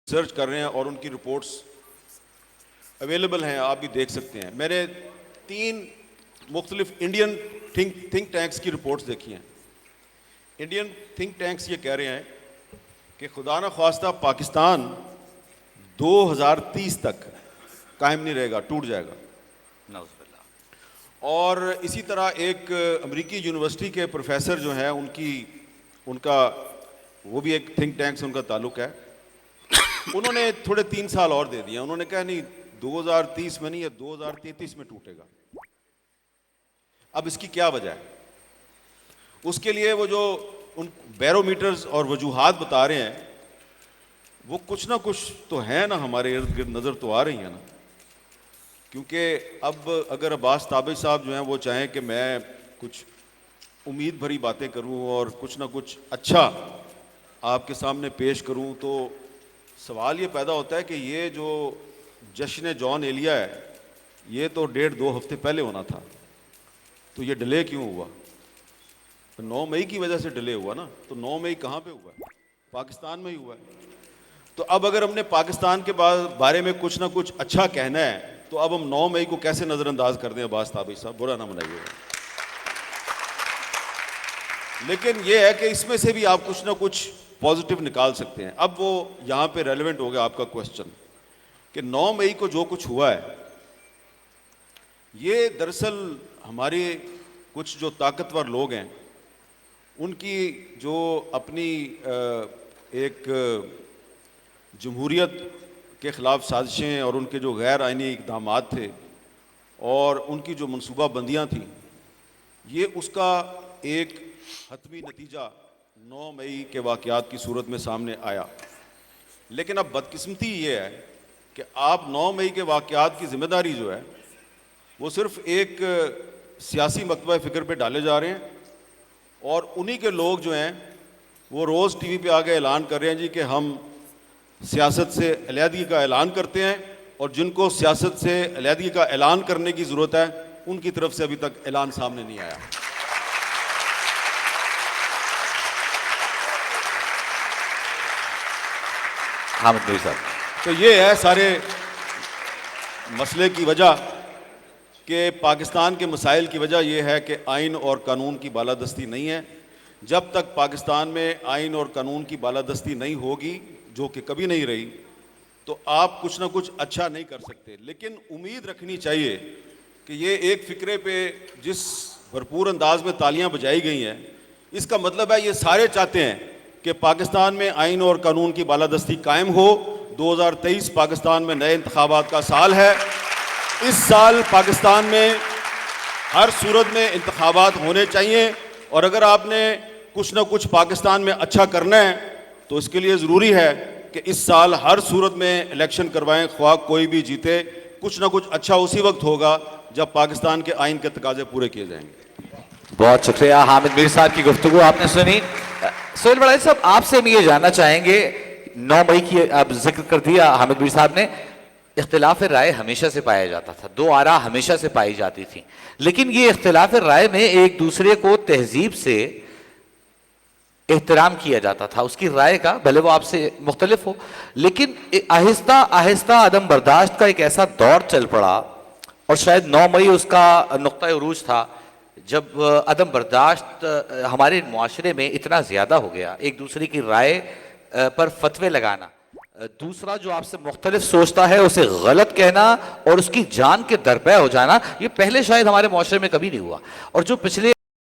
Research کر رہے ہیں اور ان کی رپورٹس اویلیبل ہیں، آپ بھی دیکھ سکتے ہیں. میں نے 3 مختلف انڈین تھنک ٹینکس کی رپورٹس دیکھی ہیں. انڈین تھنک ٹینکس یہ کہہ رہے ہیں کہ خدا نخواستہ پاکستان 2030 تک قائم نہیں رہے گا، ٹوٹ جائے گا. نعوذ باللہ. اور اسی طرح ایک امریکی یونیورسٹی کے پروفیسر جو ہیں ان کا وہ بھی ایک تھنک ٹینک سے ان کا تعلق ہے. انہوں نے تھوڑے 3 سال اور دے دیا. انہوں نے کہا نہیں 2030 میں نہیں، یہ 2033 میں ٹوٹے گا. اب اس کی کیا وجہ ہے؟ اس کے لیے وہ جو ان بیرو میٹرز اور وجوہات بتا رہے ہیں وہ کچھ نہ کچھ تو ہیں نا، ہمارے ارد گرد نظر تو آ رہی ہیں نا. کیونکہ اب اگر عباس تابع صاحب جو ہیں وہ چاہیں کہ میں کچھ امید بھری باتیں کروں اور کچھ نہ کچھ اچھا آپ کے سامنے پیش کروں، تو سوال یہ پیدا ہوتا ہے کہ یہ جو جشن جان ایلیا ہے یہ تو 1.5-2 ہفتے پہلے ہونا تھا، تو یہ ڈیلے کیوں ہوا؟ 9 مئی کی وجہ سے ڈیلے ہوا نا. تو 9 مئی کہاں پہ ہوا ہے؟ پاکستان میں ہی ہوا ہے. تو اب اگر ہم نے پاکستان کے بارے میں کچھ نہ کچھ اچھا کہنا ہے تو اب ہم 9 مئی کو کیسے نظر انداز کر دیں؟ عباس تابع صاحب برا نہ منائیے. لیکن یہ ہے کہ اس میں سے بھی آپ کچھ نہ کچھ پازیٹیو نکال سکتے ہیں. اب وہ یہاں پہ ریلیونٹ ہو گیا آپ کا کوشچن کہ 9 مئی کو جو کچھ ہوا ہے یہ دراصل ہمارے کچھ جو طاقتور لوگ ہیں ان کی جو اپنی ایک جمہوریت کے خلاف سازشیں اور ان کے جو غیر آئینی اقدامات تھے اور ان کی جو منصوبہ بندیاں تھیں، یہ اس کا ایک حتمی نتیجہ 9 مئی کے واقعات کی صورت میں سامنے آیا. لیکن اب بدقسمتی یہ ہے کہ آپ 9 مئی کے واقعات کی ذمہ داری جو ہے وہ صرف ایک سیاسی مکتبہ فکر پہ ڈالے جا رہے ہیں، اور انہی کے لوگ جو ہیں وہ روز ٹی وی پہ آگے اعلان کر رہے ہیں جی کہ ہم سیاست سے علیحدگی کا اعلان کرتے ہیں، اور جن کو سیاست سے علیحدگی کا اعلان کرنے کی ضرورت ہے ان کی طرف سے ابھی تک اعلان سامنے نہیں آیا. حامد میری صاحب. تو یہ ہے سارے مسئلے کی وجہ کہ پاکستان کے مسائل کی وجہ یہ ہے کہ آئین اور قانون کی بالادستی نہیں ہے. جب تک پاکستان میں آئین اور قانون کی بالادستی نہیں ہوگی، جو کہ کبھی نہیں رہی، تو آپ کچھ نہ کچھ اچھا نہیں کر سکتے. لیکن امید رکھنی چاہیے کہ یہ ایک فکرے پہ جس بھرپور انداز میں تالیاں بجائی گئی ہیں، اس کا مطلب ہے یہ سارے چاہتے ہیں کہ پاکستان میں آئین اور قانون کی بالادستی قائم ہو. 2023 پاکستان میں نئے انتخابات کا سال ہے. اس سال پاکستان میں ہر صورت میں انتخابات ہونے چاہیے، اور اگر آپ نے کچھ نہ کچھ پاکستان میں اچھا کرنا ہے تو اس کے لیے ضروری ہے کہ اس سال ہر صورت میں الیکشن کروائیں، خواہ کوئی بھی جیتے. کچھ نہ کچھ اچھا اسی وقت ہوگا جب پاکستان کے آئین کے تقاضے پورے کیے جائیں گے. بہت شکریہ حامد میر صاحب کی گفتگو آپ نے سنی. سہیل بڑائی صاحب، آپ سے ہم یہ جاننا چاہیں گے، 9 مئی کی آپ ذکر کر دیا حامد میر صاحب نے، اختلاف رائے ہمیشہ سے پایا جاتا تھا، 2 آراء ہمیشہ سے پائی جاتی تھیں، لیکن یہ اختلاف رائے میں ایک دوسرے کو تہذیب سے احترام کیا جاتا تھا، اس کی رائے کا، بھلے وہ آپ سے مختلف ہو. لیکن آہستہ آہستہ عدم برداشت کا ایک ایسا دور چل پڑا، اور شاید 9 مئی اس کا نقطہ عروج تھا، جب عدم برداشت ہمارے معاشرے میں اتنا زیادہ ہو گیا، ایک دوسرے کی رائے پر فتوے لگانا، دوسرا جو آپ سے مختلف سوچتا ہے اسے غلط کہنا اور اس کی جان کے درپے ہو جانا، یہ پہلے شاید ہمارے معاشرے میں کبھی نہیں ہوا. اور جو پچھلے